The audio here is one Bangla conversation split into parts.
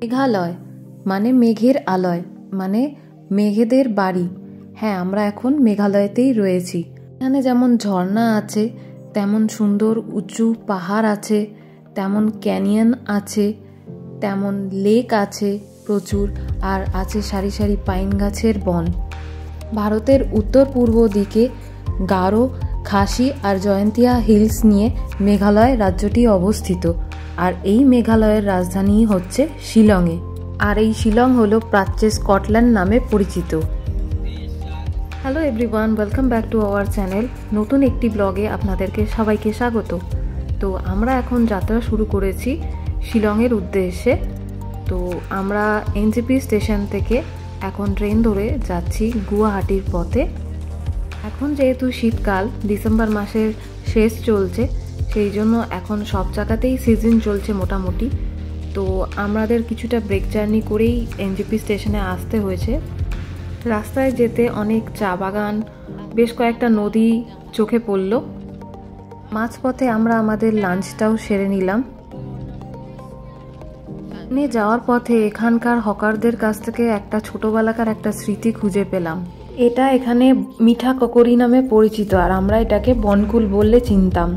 মেঘালয় মানে মেঘের আলয়, মানে মেঘেদের বাড়ি। হ্যাঁ, আমরা এখন মেঘালয়তেই রয়েছি। এখানে যেমন ঝর্ণা আছে, তেমন সুন্দর উঁচু পাহাড় আছে, তেমন ক্যানিয়ন আছে, তেমন লেক আছে প্রচুর, আর আছে সারি সারি পাইন গাছের বন। ভারতের উত্তর পূর্ব দিকে গারো, খাসি আর জয়ন্তিয়া হিলস নিয়ে মেঘালয় রাজ্যটি অবস্থিত। আর এই মেঘালয়ের রাজধানী হচ্ছে শিলংয়ে। আর এই শিলং হলো প্রাচ্যে স্কটল্যান্ড নামে পরিচিত। Hello everyone, welcome back to our channel. নতুন একটি ব্লগে আপনাদেরকে সবাইকে স্বাগত। তো আমরা এখন যাত্রা শুরু করেছি শিলংয়ের উদ্দেশ্যে। তো আমরা এনজেপি স্টেশন থেকে এখন ট্রেন ধরে যাচ্ছি গুয়াহাটির পথে। এখন যেহেতু শীতকাল, ডিসেম্বর মাসের শেষ চলছে, সেই জন্য এখন সব জায়গাতেই সিজন চলছে মোটামুটি। তো আমাদের কিছুটা ব্রেক জার্নি করেই এনজেপি স্টেশনে আসতে হয়েছে। রাস্তায় যেতে অনেক চা বাগান, বেশ কয়েকটা নদী চোখে পড়ল। মাঝপথে আমরা আমাদের লাঞ্চটাও সেরে নিলাম। নিয়ে যাওয়ার পথে এখানকার হকারদের কাছ থেকে একটা ছোটবেলাকার একটা স্মৃতি খুঁজে পেলাম। এটা এখানে মিঠা ককরি নামে পরিচিত, আর আমরা এটাকে বনকুল বললে চিনতাম।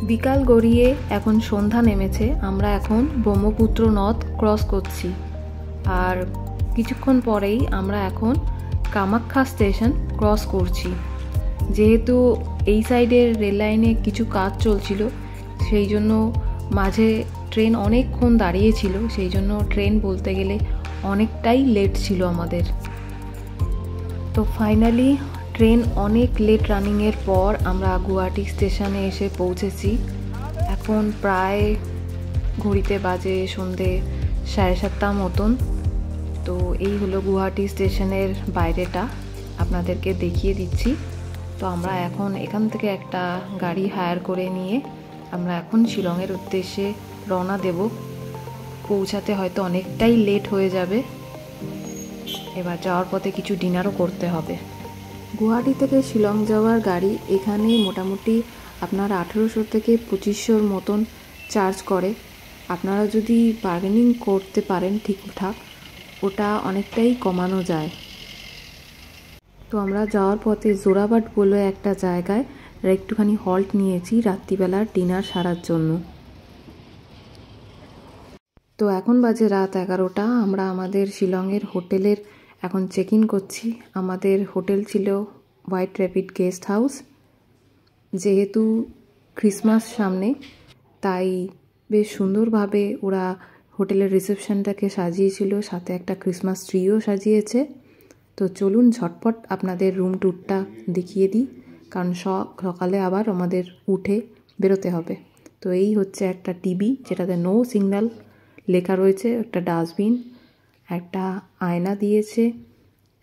বিকাল গড়িয়ে এখন সন্ধ্যা নেমেছে। আমরা এখন ব্রহ্মপুত্র নদ ক্রস করছি, আর কিছুক্ষণ পরেই আমরা এখন কামাখ্যা স্টেশন ক্রস করছি। যেহেতু এই সাইডের রেল লাইনে কিছু কাজ চলছিল, সেই জন্য মাঝে ট্রেন অনেকক্ষণ দাঁড়িয়েছিল, সেই জন্য ট্রেন বলতে গেলে অনেকটাই লেট ছিল আমাদের। তো ফাইনালি ট্রেন অনেক লেট রানিংয়ের পর আমরা গুয়াহাটি স্টেশনে এসে পৌঁছেছি। এখন প্রায় ঘড়িতে বাজে সন্ধে 7:30 মতন। তো এই হলো গুয়াহাটি স্টেশনের বাইরেটা, আপনাদেরকে দেখিয়ে দিচ্ছি। তো আমরা এখন এখান থেকে একটা গাড়ি হায়ার করে নিয়ে আমরা এখন শিলংয়ের উদ্দেশ্যে রওনা দেব। পৌঁছাতে হয়তো অনেকটাই লেট হয়ে যাবে। এবার যাওয়ার পথে কিছু ডিনারও করতে হবে। গুয়াহাটি থেকে শিলং যাওয়ার গাড়ি এখানে মোটামুটি আপনার 1800 থেকে 2500 মতন চার্জ করে। আপনারা যদি বার্গেনিং করতে পারেন ঠিকঠাক, ওটা অনেকটাই কমানো যায়। তো আমরা যাওয়ার পথে জোরাবাট বলে একটা জায়গায় একটুখানি হল্ট নিয়েছি রাত্রিবেলার ডিনার সারার জন্য। তো এখন বাজে রাত 11টা। আমরা আমাদের শিলংয়ের হোটেলের এখন চেক ইন করছি। আমাদের হোটেল ছিল হোয়াইট র্যাপিড গেস্ট হাউস। যেহেতু ক্রিসমাস সামনে, তাই বেশ সুন্দরভাবে ওরা হোটেলের রিসেপশনটাকে সাজিয়েছিল, সাথে একটা ক্রিসমাস ট্রিও সাজিয়েছে। তো চলুন ঝটপট আপনাদের রুম ট্যুরটা দেখিয়ে দিই, কারণ সকালে আবার আমাদের উঠে বেরোতে হবে। তো এই হচ্ছে একটা টিভি, যেটাতে নো সিগন্যাল লেখা রয়েছে, একটা ডাস্টবিন, একটা আয়না দিয়েছে,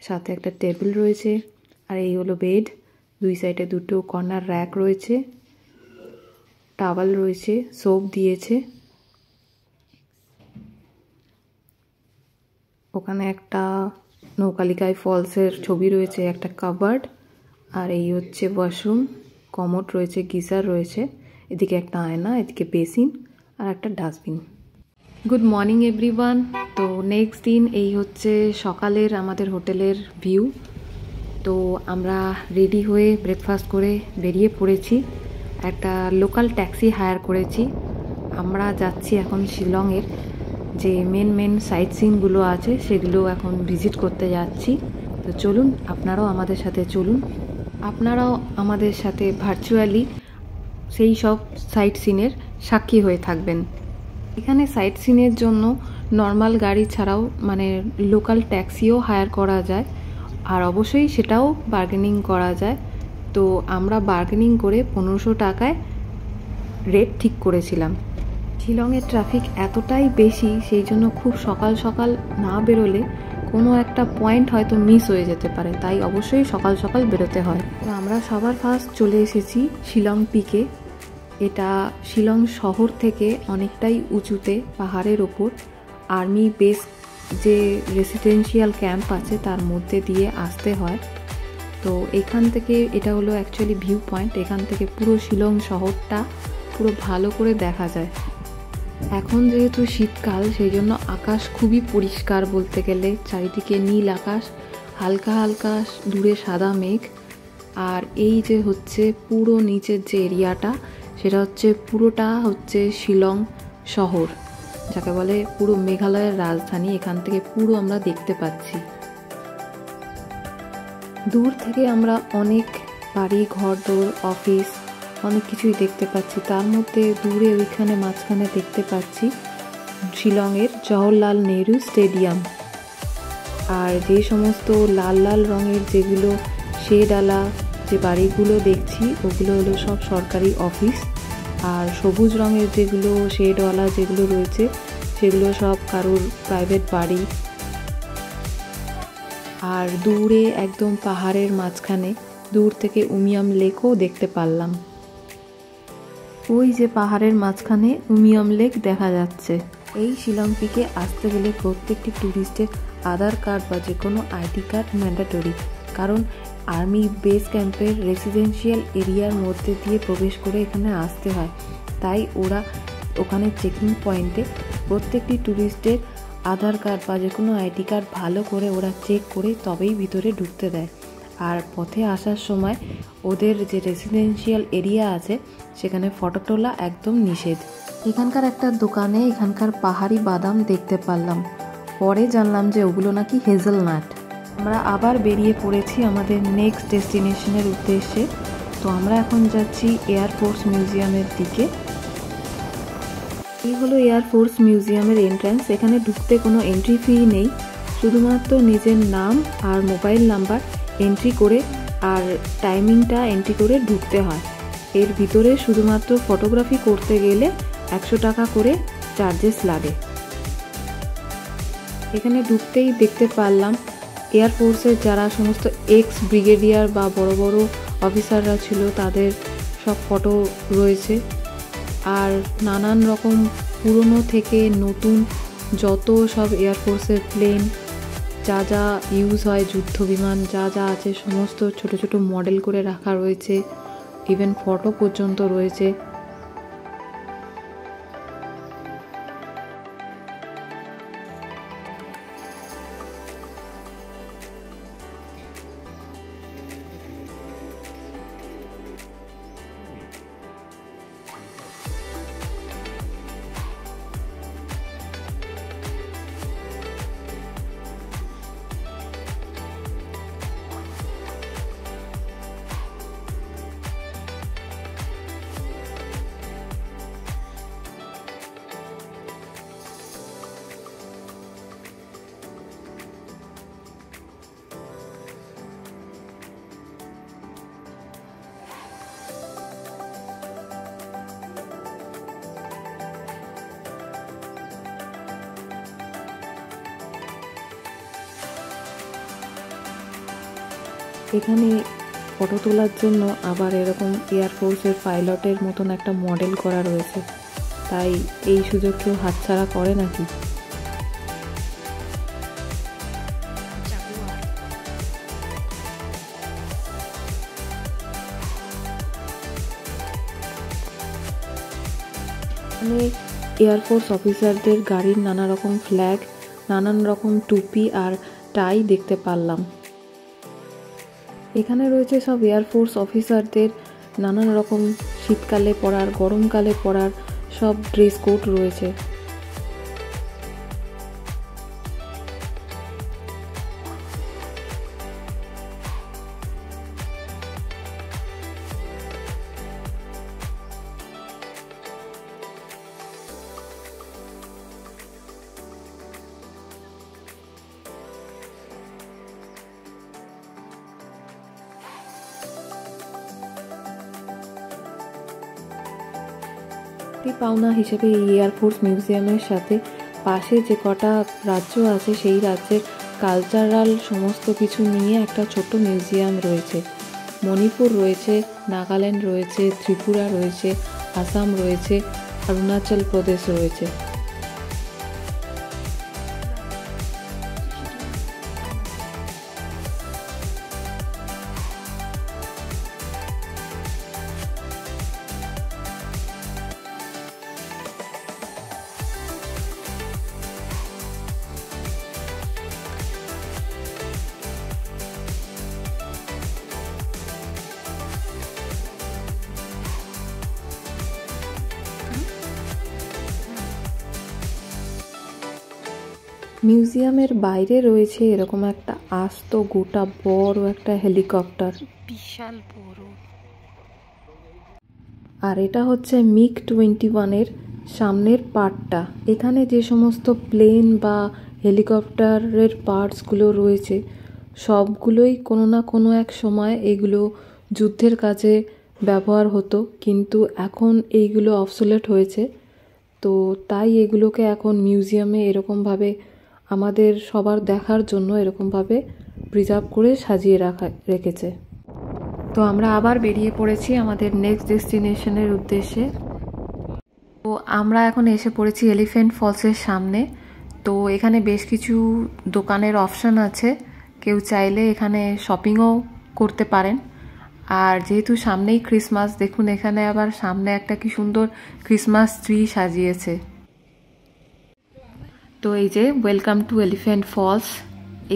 সাথে একটা টেবিল রয়েছে, আর এই হলো বেড। দুই সাইডে দুটো কর্নার র্যাক রয়েছে, টাওয়াল রয়েছে, সোপ দিয়েছে। ওখানে একটা নৌকালিকায় ফলসের ছবি রয়েছে, একটা কাবার্ড, আর এই হচ্ছে ওয়াশরুম, কমোড রয়েছে, গিজার রয়েছে, এদিকে একটা আয়না, এদিকে বেসিন আর একটা ডাস্টবিন। Good morning everyone. তো নেক্সট দিন এই হচ্ছে সকালের আমাদের হোটেলের ভিউ। তো আমরা রেডি হয়ে ব্রেকফাস্ট করে বেরিয়ে পড়েছি। একটা লোকাল ট্যাক্সি হায়ার করেছি। আমরা যাচ্ছি এখন শিলংয়ের যে মেন সাইট সিনগুলো আছে সেগুলো এখন ভিজিট করতে যাচ্ছি। তো চলুন আপনারাও আমাদের সাথে চলুন, আপনারাও আমাদের সাথে ভার্চুয়ালি সেই সব সাইট সিনের সাক্ষী হয়ে থাকবেন। এখানে সাইট সিনের জন্য নর্মাল গাড়ি ছাড়াও মানে লোকাল ট্যাক্সিও হায়ার করা যায়, আর অবশ্যই সেটাও বার্গেনিং করা যায়। তো আমরা বার্গেনিং করে 1500 টাকায় রেট ঠিক করেছিলাম। শিলংয়ের ট্রাফিক এতটাই বেশি, সেই জন্য খুব সকাল সকাল না বেরোলে কোনো একটা পয়েন্ট হয়তো মিস হয়ে যেতে পারে, তাই অবশ্যই সকাল সকাল বেরোতে হয়। তো আমরা সবার ফার্স্ট চলে এসেছি শিলং পিকে। এটা শিলং শহর থেকে অনেকটাই উঁচুতে পাহাড়ের ওপর। আর্মি বেস যে রেসিডেন্সিয়াল ক্যাম্প আছে তার মধ্যে দিয়ে আসতে হয়। তো এখান থেকে এটা হলো অ্যাকচুয়ালি ভিউ পয়েন্ট। এখান থেকে পুরো শিলং শহরটা পুরো ভালো করে দেখা যায়। এখন যেহেতু শীতকাল, সেই জন্য আকাশ খুবই পরিষ্কার বলতে গেলে। চারিদিকে নীল আকাশ, হালকা হালকা দূরে সাদা মেঘ। আর এই যে হচ্ছে পুরো নিচের যে এরিয়াটা, সেটা হচ্ছে পুরোটা হচ্ছে শিলং শহর, যাকে বলে পুরো মেঘালয়ের রাজধানী। এখান থেকে পুরো আমরা দেখতে পাচ্ছি। দূর থেকে আমরা অনেক বাড়ি, ঘরদোর, অফিস অনেক কিছুই দেখতে পাচ্ছি। তার মধ্যে দূরে ওইখানে মাঝখানে দেখতে পাচ্ছি শিলংয়ের জওহরলাল নেহরু স্টেডিয়াম। আর যে সমস্ত লাল লাল রঙের যেগুলো শেডওয়ালা যে বাড়িগুলো দেখছি, ওগুলো হলো সব সরকারি অফিস। আর সবুজ রঙের যেগুলো শেডওয়ালা যেগুলো রয়েছে, সেগুলো সব কারোর প্রাইভেট বাড়ি। আর দূরে একদম পাহাড়ের মাঝখানে দূর থেকে উমিয়াম লেকও দেখতে পারলাম। ওই যে পাহাড়ের মাঝখানে উমিয়াম লেক দেখা যাচ্ছে। এই শিলং পিকে আসতে গেলে প্রত্যেকটি ট্যুরিস্টের আধার কার্ড বা যে কোনো আইডি কার্ড ম্যান্ডেটরি, কারণ আর্মি বেস ক্যাম্পের রেসিডেন্সিয়াল এরিয়ার মধ্যে দিয়ে প্রবেশ করে এখানে আসতে হয়। তাই ওরা ওখানে চেকিং পয়েন্টে প্রত্যেকটি ট্যুরিস্টের আধার কার্ড বা যে কোনো আইডি কার্ড ভালো করে ওরা চেক করে তবেই ভিতরে ঢুকতে দেয়। আর পথে আসার সময় ওদের যে রেসিডেন্সিয়াল এরিয়া আছে, সেখানে ফটো তোলা একদম নিষেধ। এখানকার একটা দোকানে এখানকার পাহাড়ি বাদাম দেখতে পারলাম, পরে জানলাম যে ওগুলো নাকি হেজেলনাট। আমরা আবার বেরিয়ে পড়েছি আমাদের নেক্সট ডেস্টিনেশনের উদ্দেশ্যে। তো আমরা এখন যাচ্ছি এয়ারফোর্স মিউজিয়ামের দিকে। এই হলো এয়ারফোর্স মিউজিয়ামের এন্ট্রান্স। এখানে ঢুকতে কোনো এন্ট্রি ফি নেই, শুধুমাত্র নিজের নাম আর মোবাইল নাম্বার এন্ট্রি করে আর টাইমিংটা এন্ট্রি করে ঢুকতে হয়। এর ভিতরে শুধুমাত্র ফটোগ্রাফি করতে গেলে 100 টাকা করে চার্জেস লাগে। এখানে ঢুকতেই দেখতে পারলাম এয়ারফোর্সের যারা সমস্ত এক্স ব্রিগেডিয়ার বা বড় বড় অফিসাররা ছিল, তাদের সব ফটো রয়েছে। আর নানান রকম পুরনো থেকে নতুন যত সব এয়ারফোর্সের প্লেন, যা যা ইউজ হয়, যুদ্ধ বিমান যা যা আছে, সমস্ত ছোট ছোট মডেল করে রাখা রয়েছে। ইভেন ফটো পর্যন্ত রয়েছে। এখানে ফটো তোলার জন্য আবার এরকম এয়ারফোর্সের পাইলটের মতন একটা মডেল করা রয়েছে, তাই এই সুযোগ কেউ হাতছাড়া করে নাকি। এখানে এয়ারফোর্স অফিসারদের গাড়ির নানা রকম ফ্ল্যাগ, নানান রকম টুপি আর টাই দেখতে পারলাম। এখানে রয়েছে সব এয়ারফোর্স অফিসারদের নানান রকম শীতকালে পরার, গরমকালে পরার সব ড্রেস কোড রয়েছে। পাওনা হিসেবে এই এয়ারফোর্স মিউজিয়ামের সাথে পাশে যে কটা রাজ্য আছে, সেই রাজ্যের কালচারাল সমস্ত কিছু নিয়ে একটা ছোট্ট মিউজিয়াম রয়েছে। মণিপুর রয়েছে, নাগাল্যান্ড রয়েছে, ত্রিপুরা রয়েছে, আসাম রয়েছে, অরুণাচল প্রদেশ রয়েছে। মিউজিয়ামের বাইরে রয়েছে এরকম একটা আস্ত গোটা বড় একটা হেলিকপ্টার, বিশাল বড়। আর এটা হচ্ছে MiG-21-এর সামনের পার্টটা। এখানে যে সমস্ত প্লেন বা হেলিকপ্টারের পার্টসগুলো রয়েছে সবগুলোই কোনো না কোনো এক সময় এগুলো যুদ্ধের কাজে ব্যবহার হতো, কিন্তু এখন এইগুলো অবসোলেট হয়েছে। তো তাই এগুলোকে এখন মিউজিয়ামে এরকমভাবে আমাদের সবার দেখার জন্য এরকমভাবে প্রিজার্ভ করে সাজিয়ে রেখেছে। তো আমরা আবার বেরিয়ে পড়েছি আমাদের নেক্সট ডেস্টিনেশনের উদ্দেশ্যে। তো আমরা এখন এসে পড়েছি এলিফ্যান্ট ফলসের সামনে। তো এখানে বেশ কিছু দোকানের অপশান আছে, কেউ চাইলে এখানে শপিংও করতে পারেন। আর যেহেতু সামনেই ক্রিসমাস, দেখুন এখানে আবার সামনে একটা কি সুন্দর ক্রিসমাস ট্রি সাজিয়েছে। তো এই যে ওয়েলকাম টু এলিফ্যান্ট ফলস।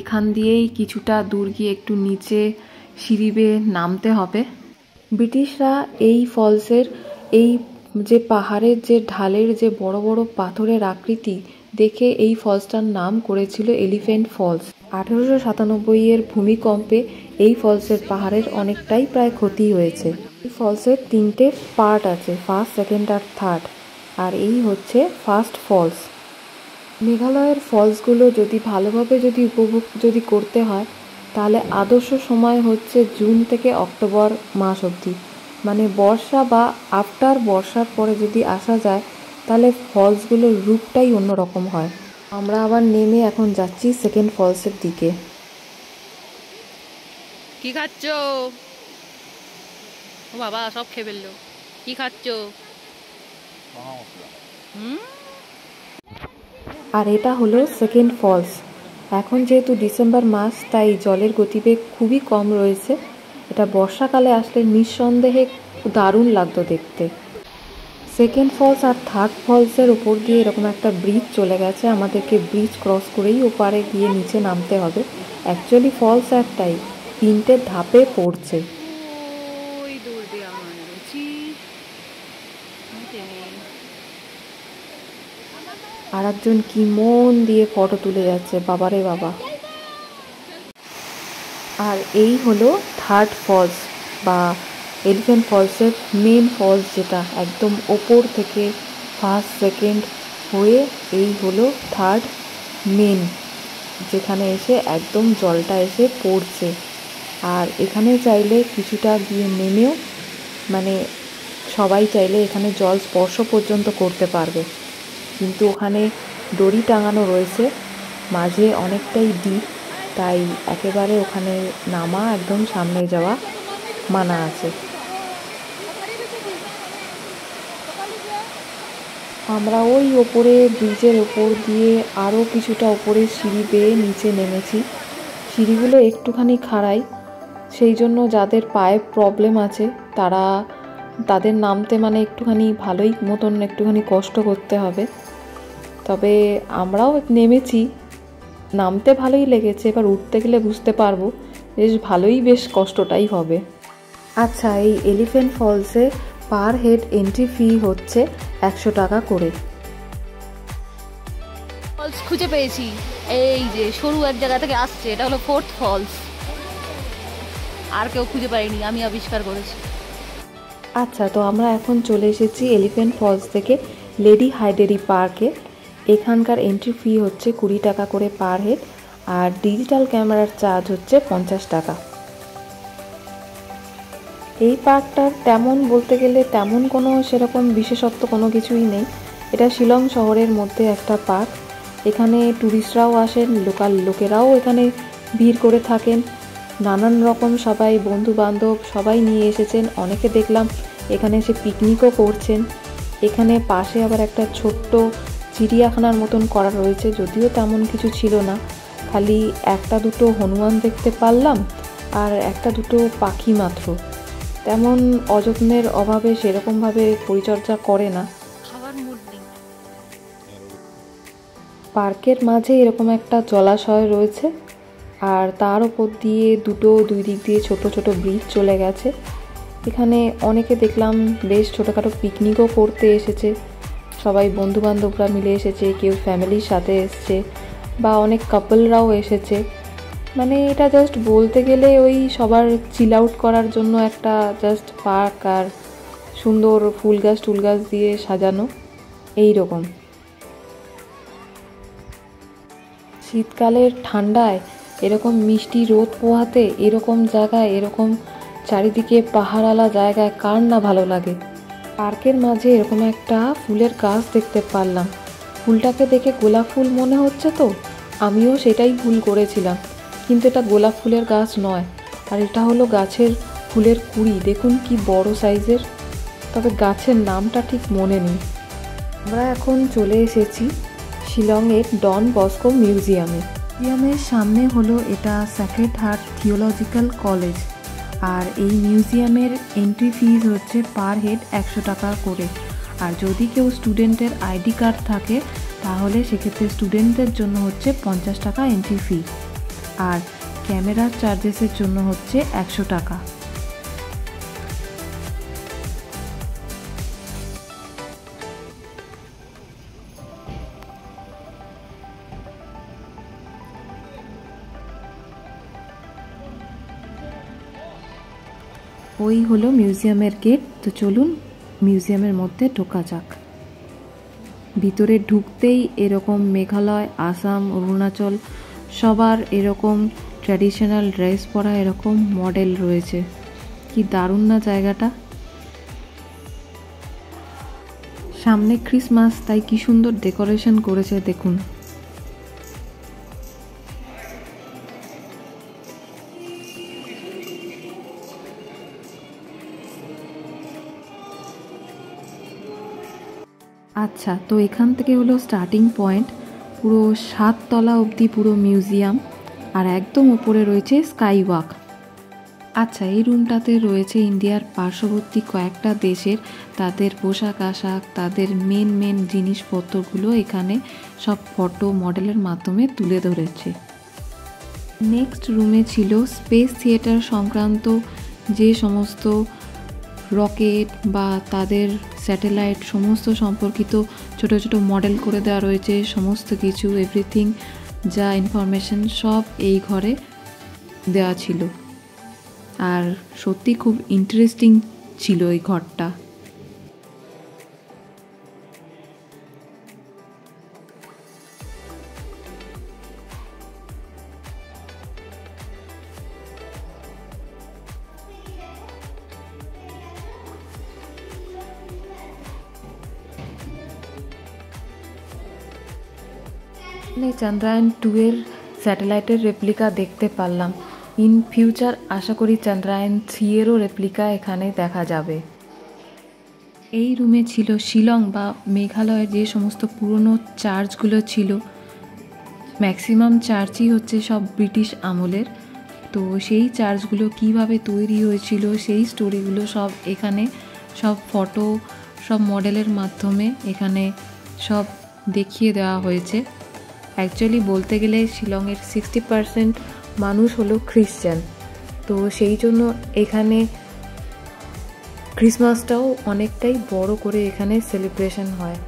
এখান দিয়েই কিছুটা দূর গিয়ে একটু নিচে সিঁড়ি বেয়ে নামতে হবে। ব্রিটিশরা এই ফলসের এই যে পাহাড়ের যে ঢালের যে বড় বড় পাথরের আকৃতি দেখে এই ফলসটার নাম করেছিল এলিফ্যান্ট ফলস। 1897-এর ভূমিকম্পে এই ফলসের পাহাড়ের অনেকটাই প্রায় ক্ষতি হয়েছে। এই ফলসের 3টে পার্ট আছে, ফার্স্ট, সেকেন্ড আর থার্ড। আর এই হচ্ছে ফার্স্ট ফলস। মেঘালয়ের ফলসগুলো যদি ভালোভাবে উপভোগ করতে হয় তাহলে আদর্শ সময় হচ্ছে জুন থেকে অক্টোবর মাস অবধি, মানে বর্ষা বা আফটার বর্ষার পরে যদি আসা যায় তাহলে ফলসগুলোর রূপটাই অন্যরকম হয়। আমরা আবার নেমে এখন যাচ্ছি সেকেন্ড ফলসের দিকে। কি খাচ্ছ? ও বাবা, সব খেয়ে ফেললো। কি খাচ্ছ? আর এটা হলো সেকেন্ড ফলস। এখন যেহেতু ডিসেম্বর মাস তাই জলের গতিবেগ খুবই কম রয়েছে। এটা বর্ষাকালে আসলে নিঃসন্দেহে দারুণ লাগতো দেখতে। সেকেন্ড ফলস আর থার্ড ফলসের উপর দিয়ে এরকম একটা ব্রিজ চলে গেছে, আমাদেরকে ব্রিজ ক্রস করেই ওপারে গিয়ে নিচে নামতে হবে। অ্যাকচুয়ালি ফলস একটাই, 3টে ধাপে পড়ছে। আর একজন কি মন দিয়ে ফটো তুলে যাচ্ছে, বাবারে বাবা। আর এই হলো থার্ড ফলস বা এলিফ্যান্ট ফলসের মেন ফলস, যেটা একদম ওপর থেকে ফার্স্ট সেকেন্ড হয়ে এই হলো থার্ড মেন, যেখানে এসে একদম জলটা এসে পড়ছে। আর এখানে চাইলে কিছুটা গিয়ে নেমেও মানে সবাই চাইলে এখানে জল স্পর্শ পর্যন্ত করতে পারবে, কিন্তু ওখানে দড়ি টাঙানো রয়েছে, মাঝে অনেকটাই ডিপ, তাই একেবারে ওখানে নামা একদম সামনে যাওয়া মানা আছে। আমরা ওই ওপরে ব্রিজের ওপর দিয়ে আরও কিছুটা ওপরে সিঁড়ি বেয়ে নিচে নেমেছি। সিঁড়িগুলো একটুখানি খাড়াই, সেই জন্য যাদের পায়ে প্রবলেম আছে তাদের নামতে মানে একটুখানি ভালোই মতন একটুখানি কষ্ট করতে হবে। তবে আমরাও নেমেছি, নামতে ভালোই লেগেছে, এবার উঠতে গেলে বুঝতে পারবো বেশ কষ্টটাই হবে। আচ্ছা, এই এলিফ্যান্ট ফলসে পার হেড এন্ট্রি ফি হচ্ছে 100 টাকা করে। ফলস খুঁজে পেয়েছি, এই যে সরু এক জায়গা থেকে আসছে, এটা হলো ফোর্থ ফলস। আর কেউ খুঁজে পায়নি, আমি আবিষ্কার করেছি। আচ্ছা, তো আমরা এখন চলে এসেছি এলিফ্যান্ট ফলস থেকে লেডি হাইডেরি পার্কে। এখানকার এন্ট্রি ফি হচ্ছে 20 টাকা করে পার হেড, আর ডিজিটাল ক্যামেরার চার্জ হচ্ছে 50 টাকা। এই পার্কটার তেমন বলতে গেলে তেমন কোনো সেরকম বিশেষত্ব কোনো কিছুই নেই। এটা শিলং শহরের মধ্যে একটা পার্ক। এখানে ট্যুরিস্টরাও আসেন, লোকাল লোকেরাও এখানে ভিড় করে থাকেন। নানান রকম সবাই বন্ধু বান্ধব সবাই নিয়ে এসেছেন, অনেকে দেখলাম এখানে এসে পিকনিকও করছেন। এখানে পাশে আবার একটা ছোট্ট চিড়িয়াখানার মতন করা রয়েছে, যদিও তেমন কিছু ছিল না, খালি একটা দুটো হনুমান দেখতে পারলাম আর একটা দুটো পাখি মাত্র। তেমন অযত্নের অভাবে সেরকমভাবে পরিচর্যা করে না। পার্কের মাঝে এরকম একটা জলাশয় রয়েছে, আর তার ওপর দিয়ে দুই দিক দিয়ে ছোট ছোট ব্রিজ চলে গেছে। এখানে অনেকে দেখলাম বেশ ছোটোখাটো পিকনিকও করতে এসেছে, সবাই বন্ধুবান্ধবরা মিলে এসেছে, কেউ ফ্যামিলির সাথে এসছে। বা অনেক কাপলরাও এসেছে। মানে এটা জাস্ট বলতে গেলে ওই সবার চিল আউট করার জন্য একটা জাস্ট পার্ক, আর সুন্দর ফুল গাছ দিয়ে সাজানো এই রকম। শীতকালের ঠান্ডায় এরকম মিষ্টি রোদ পোহাতে এরকম জায়গায়, এরকম চারিদিকে পাহাড়ওয়ালা জায়গায় কার না ভালো লাগে। পার্কের মাঝে এরকম একটা ফুলের গাছ দেখতে পারলাম। ফুলটাকে দেখে গোলাপ ফুল মনে হচ্ছে, তো আমিও সেটাই ভুল করেছিলাম, কিন্তু এটা গোলাপ ফুলের গাছ নয়, আর এটা হলো গাছের ফুলের কুঁড়ি। দেখুন কি বড় সাইজের, তবে গাছের নামটা ঠিক মনে নেই। আমরা এখন চলে এসেছি শিলংয়ের ডন বস্কো মিউজিয়ামে। মিউজিয়ামের সামনে হলো এটা স্যাক্রেড হার্ট থিওলজিক্যাল কলেজ, আর এই মিউজিয়ামের এন্ট্রি ফিজ হচ্ছে পার হেড 100 টাকা করে। আর যদি কেউ স্টুডেন্টের আইডি কার্ড থাকে তাহলে সেক্ষেত্রে স্টুডেন্টদের জন্য হচ্ছে 50 টাকা এন্ট্রি ফি, আর ক্যামেরার চার্জেসের জন্য হচ্ছে 100 টাকা। ওই হলো মিউজিয়ামের গেট। তো চলুন মিউজিয়ামের মধ্যে ঢোকা যাক। ভিতরে ঢুকতেই এরকম মেঘালয়, আসাম, অরুণাচল সবার এরকম ট্র্যাডিশনাল ড্রেস পরা এরকম মডেল রয়েছে। কি দারুণ না জায়গাটা। সামনে ক্রিসমাস, তাই কি সুন্দর ডেকোরেশন করেছে দেখুন। আচ্ছা, তো এখান থেকে হলো স্টার্টিং পয়েন্ট, পুরো 7 তলা অবধি পুরো মিউজিয়াম, আর একদম উপরে রয়েছে স্কাই ওয়াক। আচ্ছা, এই রুমটাতে রয়েছে ইন্ডিয়ার পার্শ্ববর্তী কয়েকটা দেশের তাদের পোশাক আশাক, তাদের মেন জিনিসপত্রগুলো এখানে সব ফটো মডেলের মাধ্যমে তুলে ধরেছে। নেক্সট রুমে ছিল স্পেস থিয়েটার সংক্রান্ত যে সমস্ত রকেট বা তাদের স্যাটেলাইট সমস্ত সম্পর্কিত ছোট ছোট মডেল করে দেওয়া রয়েছে। সমস্ত কিছু এভরিথিং যা ইনফরমেশন সব এই ঘরে দেওয়া ছিল, আর সত্যি খুব ইন্টারেস্টিং ছিল এই ঘরটা। চন্দ্রায়ন 2 এর স্যাটেলাইটের রেপ্লিকা দেখতে পারলাম। ইন ফিউচার আশা করি চন্দ্রায়ন 3 এরও রেপ্লিকা এখানে দেখা যাবে। এই রুমে ছিল শিলং বা মেঘালয়ের যে সমস্ত পুরনো চার্চগুলো ছিল। ম্যাক্সিমাম চার্চই হচ্ছে সব ব্রিটিশ আমলের, তো সেই চার্চগুলো কিভাবে তৈরি হয়েছিল সেই স্টোরিগুলো সব এখানে সব ফটো সব মডেলের মাধ্যমে এখানে সব দেখিয়ে দেওয়া হয়েছে। অ্যাকচুয়ালি বলতে গেলে শিলংয়ের 60% মানুষ হলো খ্রিশ্চান, তো সেই জন্য এখানে ক্রিসমাসটাও অনেকটাই বড় করে এখানে সেলিব্রেশন হয়।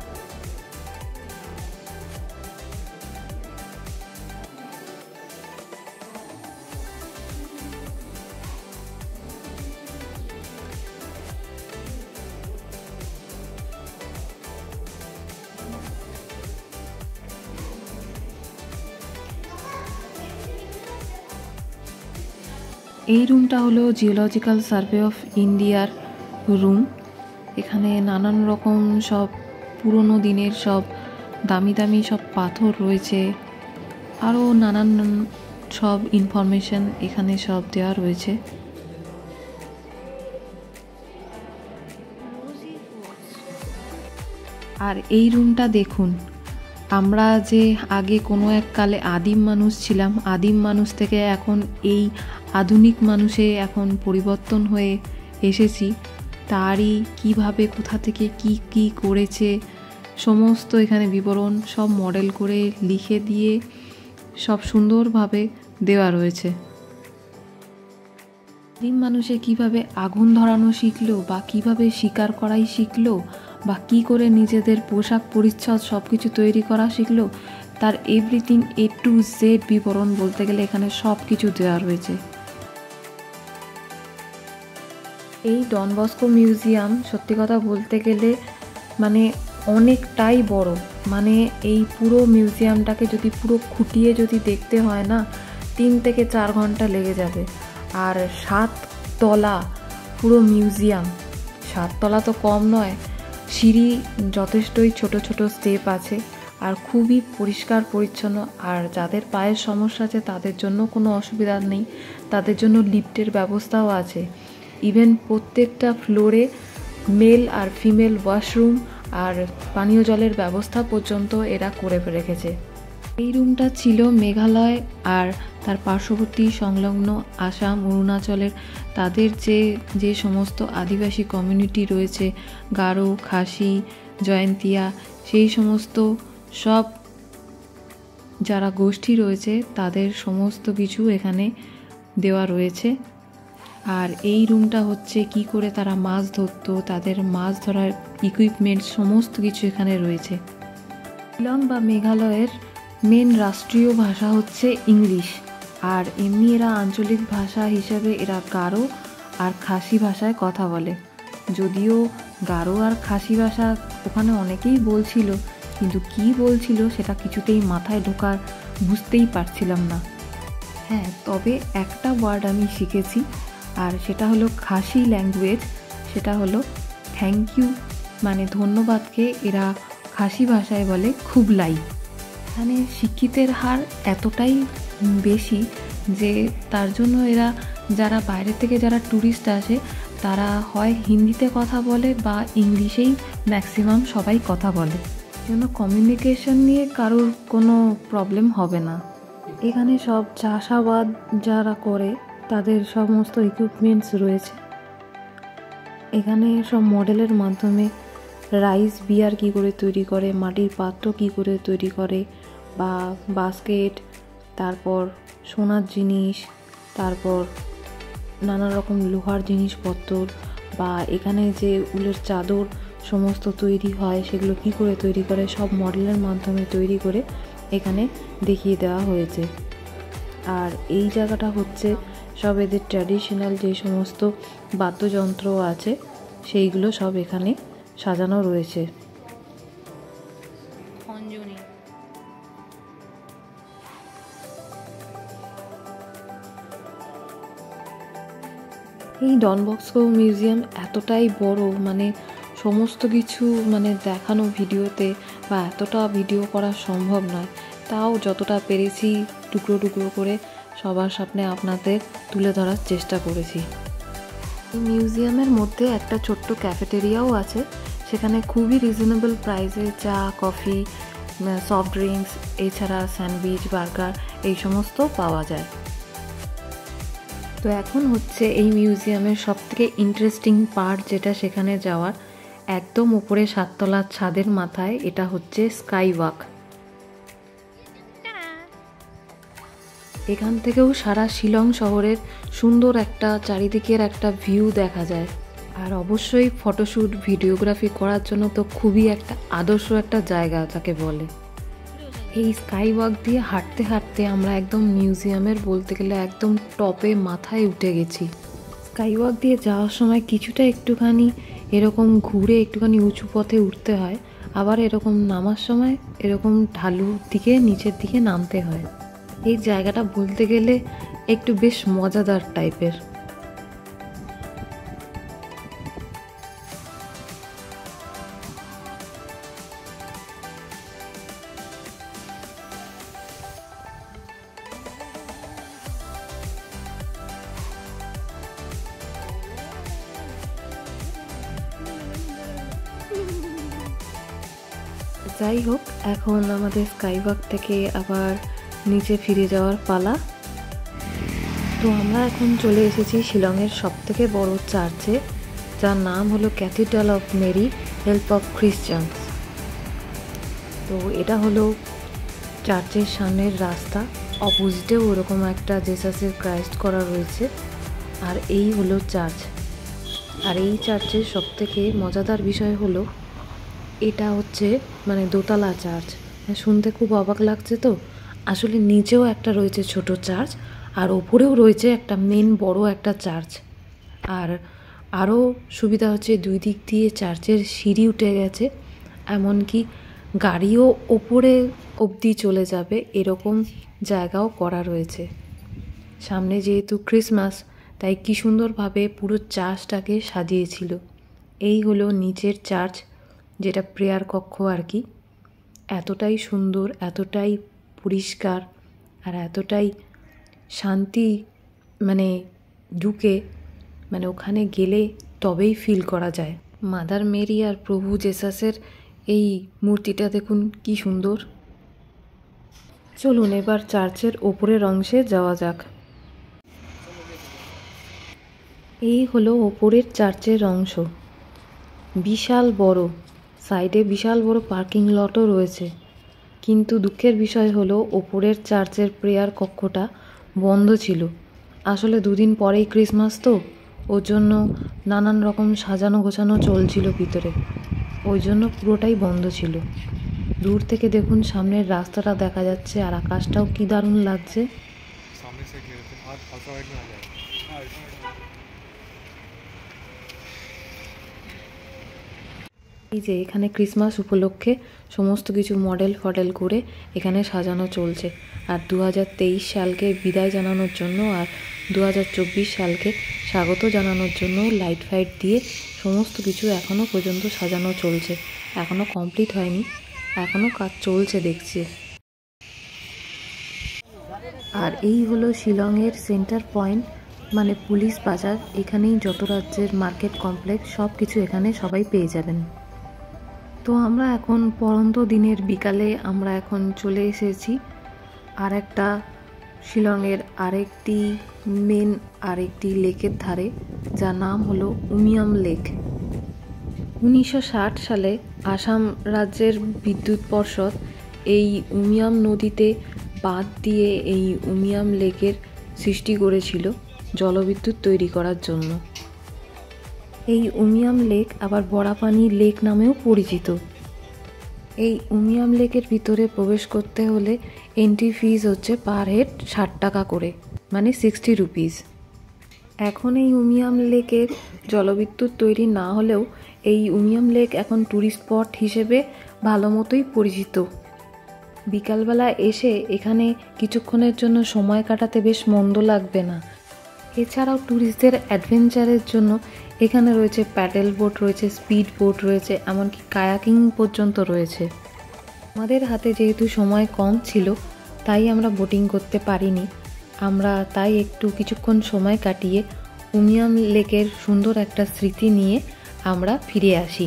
এই রুমটা হলো জিওলজিক্যাল সার্ভে অফ ইন্ডিয়ার রুম। এখানে নানান রকম সব পুরনো দিনের সব দামি দামি সব পাথর রয়েছে, আরও নানান সব ইনফরমেশন এখানে সব দেওয়া রয়েছে। আর এই রুমটা দেখুন, আমরা যে আগে কোনো এক কালে আদিম মানুষ ছিলাম, আদিম মানুষ থেকে এখন এই আধুনিক মানুষে এখন পরিবর্তন হয়ে এসেছি, তারই কিভাবে কোথা থেকে কি করেছে সমস্ত এখানে বিবরণ সব মডেল করে লিখে দিয়ে সব সুন্দরভাবে দেওয়া রয়েছে। আদিম মানুষে কিভাবে আগুন ধরানো শিখলো, বা কিভাবে শিকার করাই শিখলো, বা কি করে নিজেদের পোশাক পরিচ্ছদ সব কিছু তৈরি করা শিখলো, তার এভরিথিং A to Z বিবরণ বলতে গেলে এখানে সব কিছু দেওয়া রয়েছে। এই ডন বস্কো মিউজিয়াম সত্যি কথা বলতে গেলে মানে অনেকটাই বড়, মানে এই পুরো মিউজিয়ামটাকে যদি পুরো খুঁটিয়ে যদি দেখতে হয় না 3 থেকে 4 ঘন্টা লেগে যাবে। আর 7 তলা পুরো মিউজিয়াম, 7 তলা তো কম নয়, সিঁড়ি যথেষ্টই ছোট ছোট স্টেপ আছে, আর খুবই পরিষ্কার পরিচ্ছন্ন। আর যাদের পায়ের সমস্যা আছে তাদের জন্য কোনো অসুবিধা নেই, তাদের জন্য লিফটের ব্যবস্থাও আছে। ইভেন প্রত্যেকটা ফ্লোরে মেল আর ফিমেল ওয়াশরুম আর পানীয় জলের ব্যবস্থা পর্যন্ত এরা করে রেখেছে। এই রুমটা ছিল মেঘালয় আর তার পার্শ্ববর্তী সংলগ্ন আসাম, অরুণাচলের তাদের যে সমস্ত আদিবাসী কমিউনিটি রয়েছে, গারো, খাসি, জয়ন্তিয়া, সেই সমস্ত সব যারা গোষ্ঠী রয়েছে তাদের সমস্ত কিছু এখানে দেওয়া রয়েছে। আর এই রুমটা হচ্ছে কি করে তারা মাছ ধরতো, তাদের মাছ ধরার ইকুইপমেন্ট সমস্ত কিছু এখানে রয়েছে। শিলং বা মেঘালয়ের মেন রাষ্ট্রীয় ভাষা হচ্ছে ইংলিশ, আর এমনি এরা আঞ্চলিক ভাষা হিসেবে এরা গারো আর খাসি ভাষায় কথা বলে। যদিও গারো আর খাসি ভাষা ওখানে অনেকেই বলছিল, কিন্তু কি বলছিল সেটা কিছুতেই মাথায় ঢোকার বুঝতেই পারছিলাম না। হ্যাঁ, তবে একটা ওয়ার্ড আমি শিখেছি, আর সেটা হলো খাসি ল্যাঙ্গুয়েজ, সেটা হলো থ্যাংক ইউ, মানে ধন্যবাদকে এরা খাসি ভাষায় বলে খুবলাই। এখানে শিক্ষিতের হার এতটাই বেশি যে তার জন্য এরা যারা বাইরে থেকে যারা ট্যুরিস্ট আসে তারা হয় হিন্দিতে কথা বলে বা ইংলিশেই ম্যাক্সিমাম সবাই কথা বলে, জন্য কমিউনিকেশন নিয়ে কারোর কোনো প্রবলেম হবে না। এখানে সব চাষাবাদ যারা করে তাদের সমস্ত ইকুইপমেন্টস রয়েছে। এখানে সব মডেলের মাধ্যমে রাইস বিয়ার কী করে তৈরি করে, মাটির পাত্র কী করে তৈরি করে, বা বাস্কেট, তারপর সোনার জিনিস, তারপর নানা রকম লোহার জিনিসপত্র, বা এখানে যে উলের চাদর সমস্ত তৈরি হয় সেগুলো কী করে তৈরি করে সব মডেলের মাধ্যমে তৈরি করে এখানে দেখিয়ে দেওয়া হয়েছে। আর এই জায়গাটা হচ্ছে সব এদের ট্র্যাডিশনাল যে সমস্ত বাদ্যযন্ত্র আছে সেইগুলো সব এখানে সাজানো রয়েছে। এই ডন বস্কো মিউজিয়াম এতটাই বড়, মানে সমস্ত কিছু মানে দেখানো ভিডিওতে বা এতটা ভিডিও করা সম্ভব নয়, তাও যতটা পেরেছি টুকরো টুকরো করে সবার সামনে আপনাদের তুলে ধরার চেষ্টা করেছি। এই মিউজিয়ামের মধ্যে একটা ছোট্ট ক্যাফেটেরিয়াও আছে, সেখানে খুবই রিজনেবল প্রাইসে চা, কফি, সফট ড্রিঙ্কস, এছাড়া স্যান্ডউইচ, বার্গার এই সমস্ত পাওয়া যায়। তো এখন হচ্ছে এই মিউজিয়ামের সবথেকে ইন্টারেস্টিং পার্ট যেটা সেখানে যাওয়ার, একদম উপরে 7 তলার ছাদের মাথায় এটা হচ্ছে স্কাই ওয়াক। এখান থেকেও সারা শিলং শহরের সুন্দর একটা চারিদিকের একটা ভিউ দেখা যায়। আর অবশ্যই ফটোশ্যুট, ভিডিওগ্রাফি করার জন্য তো খুবই একটা আদর্শ একটা জায়গা যাকে বলে। এই স্কাই ওয়াক দিয়ে হাঁটতে হাঁটতে আমরা একদম মিউজিয়ামের বলতে গেলে একদম টপে মাথায় উঠে গেছি। স্কাই ওয়াক দিয়ে যাওয়ার সময় কিছুটা একটুখানি এরকম ঘুরে একটুখানি উঁচু পথে উঠতে হয়, আবার এরকম নামার সময় এরকম ঢালুর দিকে নিচের দিকে নামতে হয়। এই জায়গাটা বলতে গেলে একটু বেশ মজাদার টাইপের। যাই হোক, এখন আমাদের স্কাই ওয়াক থেকে আবার নিচে ফিরে যাওয়ার পালা। তো আমরা এখন চলে এসেছি শিলংয়ের সবথেকে বড় চার্চে, যার নাম হলো Cathedral of Mary Help of Christians. তো এটা হলো চার্চের সামনের রাস্তা, অপোজিটেও ওরকম একটা জেসাসের ক্রাইস্ট করা রয়েছে, আর এই হলো চার্চ। আর এই চার্চের সবথেকে মজাদার বিষয় হলো এটা হচ্ছে মানে দোতলা চার্চ, শুনতে খুব অবাক লাগছে তো, আসলে নিচেও একটা রয়েছে ছোট চার্চ, আর ওপরেও রয়েছে একটা মেন বড় একটা চার্চ। আর আরও সুবিধা হচ্ছে দুই দিক দিয়ে চার্চের সিঁড়ি উঠে গেছে, এমনকি গাড়িও ওপরে অবধি চলে যাবে এরকম জায়গাও করা রয়েছে। সামনে যেহেতু ক্রিসমাস, তাই কী সুন্দরভাবে পুরো চার্চটাকে সাজিয়েছিল। এই হলো নিচের চার্চ, যেটা প্রেয়ার কক্ষ আর কি। এতটাই সুন্দর, এতটাই পরিষ্কার আর এতটাই শান্তি, মানে ঢুকে মানে ওখানে গেলে তবেই ফিল করা যায়। মাদার মেরি আর প্রভু জেসাসের এই মূর্তিটা দেখুন কি সুন্দর। চলুন এবার চার্চের ওপরের অংশে যাওয়া যাক। এই হলো ওপরের চার্চের অংশ, বিশাল বড়, সাইডে বিশাল বড় পার্কিং লটও রয়েছে। কিন্তু দুঃখের বিষয় হলো ওপরের চার্চের প্রেয়ার কক্ষটা বন্ধ ছিল। আসলে দুদিন পরেই ক্রিসমাস তো, ওর জন্য নানান রকম সাজানো গোছানো চলছিল ভিতরে, ওই জন্য পুরোটাই বন্ধ ছিল। দূর থেকে দেখুন সামনের রাস্তাটা দেখা যাচ্ছে, আর আকাশটাও কি দারুণ লাগছে। এই যে এখানে ক্রিসমাস উপলক্ষে সমস্ত কিছু মডেল ফডেল করে এখানে সাজানো চলছে। আর 2023 সালকে বিদায় জানানোর জন্য আর 2024 সালকে স্বাগত জানানোর জন্য লাইট ফাইট দিয়ে সমস্ত কিছু এখনও পর্যন্ত সাজানো চলছে। এখনও কমপ্লিট হয়নি, এখনও কাজ চলছে দেখছি। আর এই হলো শিলংয়ের সেন্টার পয়েন্ট, মানে পুলিশ বাজার। এখানেই যত রাজ্যের মার্কেট কমপ্লেক্স সব কিছু এখানে সবাই পেয়ে যাবেন। তো আমরা এখন পরন্ত দিনের বিকালে আমরা এখন চলে এসেছি আর একটা শিলংয়ের আরেকটি মেন আরেকটি লেকের ধারে, যার নাম হলো উমিয়াম লেক। 1960 সালে আসাম রাজ্যের বিদ্যুৎ পর্ষদ এই উমিয়াম নদীতে বাঁধ দিয়ে এই উমিয়াম লেকের সৃষ্টি করেছিল জলবিদ্যুৎ তৈরি করার জন্য। এই উমিয়াম লেক আবার বড়াপানি লেক নামেও পরিচিত। এই উমিয়াম লেকের ভিতরে প্রবেশ করতে হলে এন্ট্রি ফিজ হচ্ছে পার হেড 60 টাকা করে, মানে 60 রুপিস। এখন এই উমিয়াম লেকের জলবিদ্যুৎ তৈরি না হলেও এই উমিয়াম লেক এখন ট্যুরিস্ট স্পট হিসেবে ভালো মতোই পরিচিত। বিকালবেলা এসে এখানে কিছুক্ষণের জন্য সময় কাটাতে বেশ মন্দ লাগবে না। এছাড়াও ট্যুরিস্টদের অ্যাডভেঞ্চারের জন্য এখানে রয়েছে প্যাডেল বোট রয়েছে, স্পিড বোট রয়েছে, এমনকি কায়াকিং পর্যন্ত রয়েছে। আমাদের হাতে যেহেতু সময় কম ছিল, তাই আমরা বোটিং করতে পারিনি। আমরা তাই একটু কিছুক্ষণ সময় কাটিয়ে উমিয়াম লেকের সুন্দর একটা স্মৃতি নিয়ে আমরা ফিরে আসি।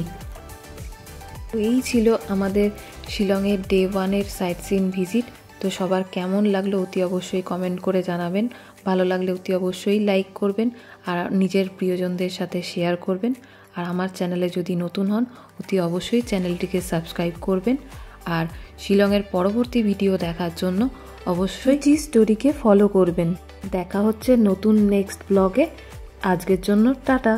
তো এই ছিল আমাদের শিলংয়ের ডে 1-এর সাইট সিন ভিজিট। তো সবার কেমন লাগলো অতি অবশ্যই কমেন্ট করে জানাবেন। ভালো লাগলে অতি অবশ্যই লাইক করবেন আর নিজের প্রিয়জনদের সাথে শেয়ার করবেন। আর আমার চ্যানেলে যদি নতুন হন অতি অবশ্যই চ্যানেলটিকে সাবস্ক্রাইব করবেন। আর শিলংয়ের পরবর্তী ভিডিও দেখার জন্য অবশ্যই স্টোরিকে ফলো করবেন। দেখা হচ্ছে নতুন নেক্সট ব্লগে। আজকের জন্য টাটা।